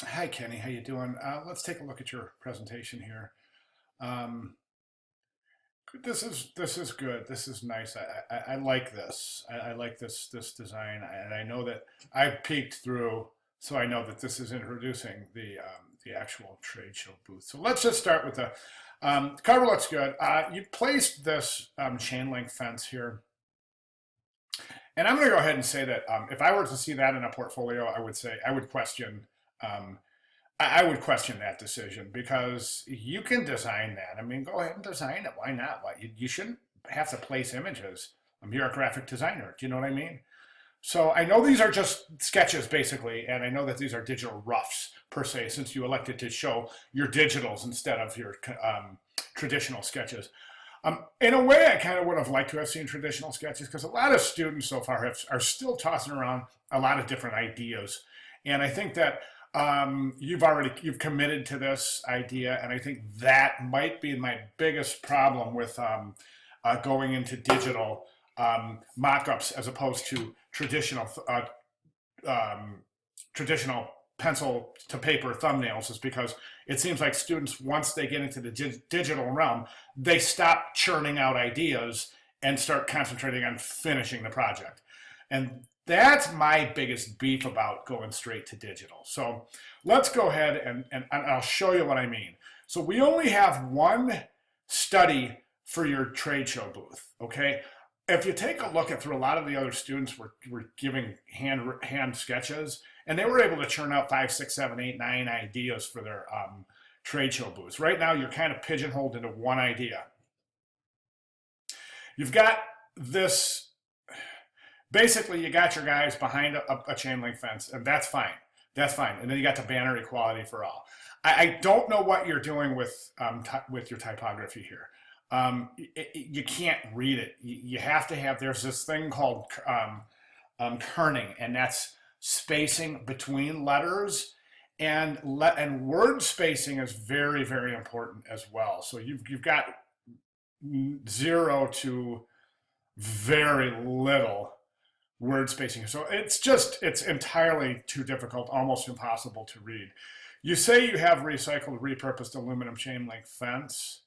Hi, Kenny. How you doing? Let's take a look at your presentation here. Um, this is good. This is nice. I like this. I like this design, and I know that I've peeked through, so I know that this is introducing the actual trade show booth. So let's just start with the cover. Looks good. You placed this chain link fence here, and I'm going to go ahead and say that if I were to see that in a portfolio, I would question. Um, I would question that decision because you can design that. I mean, go ahead and design it. Why not? Why you shouldn't have to place images. You're a graphic designer. Do you know what I mean? So I know these are just sketches basically, and I know that these are digital roughs per se, since you elected to show your digitals instead of your traditional sketches. In a way, I kind of would have liked to have seen traditional sketches because a lot of students so far are still tossing around a lot of different ideas, and I think that you've committed to this idea, and I think that might be my biggest problem with going into digital mock-ups as opposed to um, traditional pencil to paper thumbnails is because it seems like students, once they get into the digital realm, they stop churning out ideas and start concentrating on finishing the project. And that's my biggest beef about going straight to digital. So let's go ahead and I'll show you what I mean. So we only have one study for your trade show booth, okay? If you take a look at through a lot of the other students were giving hand sketches, and they were able to churn out 5, 6, 7, 8, 9 ideas for their trade show booths. Right now, you're kind of pigeonholed into one idea. You've got this. Basically, you got your guys behind a chain link fence, and that's fine. That's fine. And then you got the banner equality for all. I don't know what you're doing with your typography here. You can't read it. You have to have. There's this thing called kerning, and that's spacing between letters, and word spacing is very very important as well. So you've got 0 to very little word spacing. So it's entirely too difficult, almost impossible to read. You say you have recycled, repurposed aluminum chain link fence,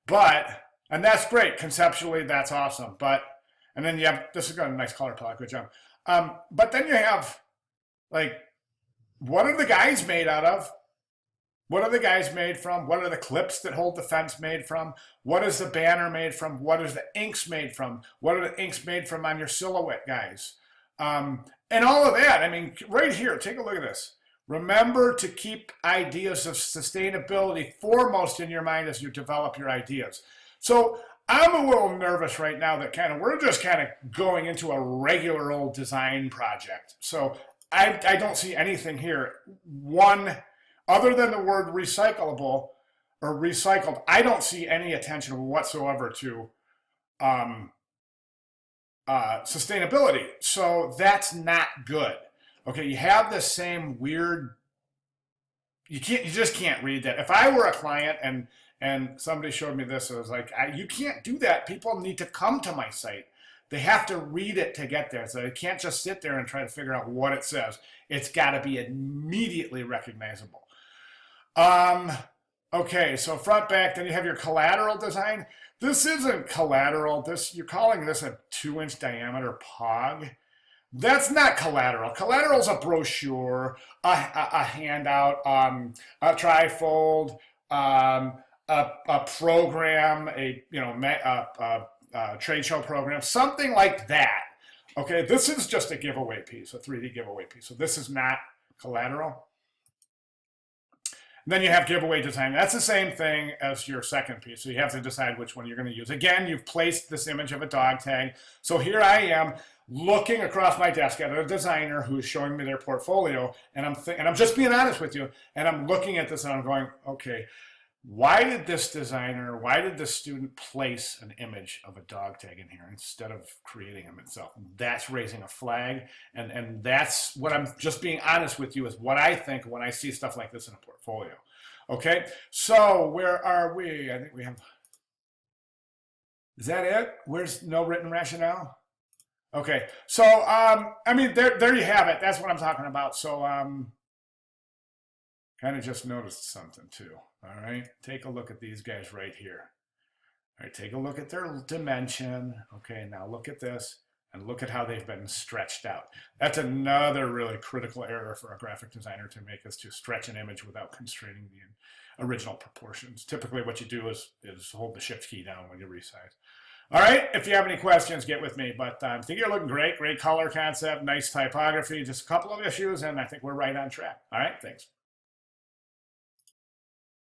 but, and that's great. Conceptually, that's awesome. But, and then you have, this has got a nice color palette, good job. But then you have, like, what are the guys made out of? What are the guys made from? What are the clips that hold the fence made from? What is the banner made from? What is the inks made from? What are the inks made from on your silhouette, guys? And all of that. I mean, right here, take a look at this. Remember to keep ideas of sustainability foremost in your mind as you develop your ideas. So I'm a little nervous right now that we're just kind of going into a regular old design project. So I don't see anything here. One, other than the word recyclable or recycled, I don't see any attention whatsoever to um, sustainability. So that's not good. Okay, you have the same weird. You just can't read that. If I were a client and somebody showed me this, I was like, you can't do that. People need to come to my site. They have to read it to get there. So they can't just sit there and try to figure out what it says. It's got to be immediately recognizable. Um, okay, so front back, then you have your collateral design. This isn't collateral. You're calling this a 2-inch diameter POG. That's not collateral. Collateral's a brochure, a handout, a trifold, a program, a trade show program, something like that. Okay, this is just a giveaway piece, a 3D giveaway piece. So this is not collateral. And then you have giveaway design. That's the same thing as your second piece. So you have to decide which one you're going to use. Again, you've placed this image of a dog tag. So here I am looking across my desk at a designer who's showing me their portfolio, and I'm just being honest with you, and I'm looking at this and I'm going, okay, why did why did this student place an image of a dog tag in here instead of creating them itself? That's raising a flag. And that's what I'm just being honest with you is what I think when I see stuff like this in a portfolio. Okay, so where are we? I think we have, is that it? Where's no written rationale? Okay, so I mean, there you have it. That's what I'm talking about. So kind of just noticed something too. All right, take a look at these guys right here. All right, take a look at their dimension. Okay, now look at this and look at how they've been stretched out. That's another really critical error for a graphic designer to make, is to stretch an image without constraining the original proportions. Typically what you do is hold the shift key down when you resize. All right, if you have any questions, get with me. But I think you're looking great. Great color concept, nice typography, just a couple of issues, and I think we're right on track. All right, thanks.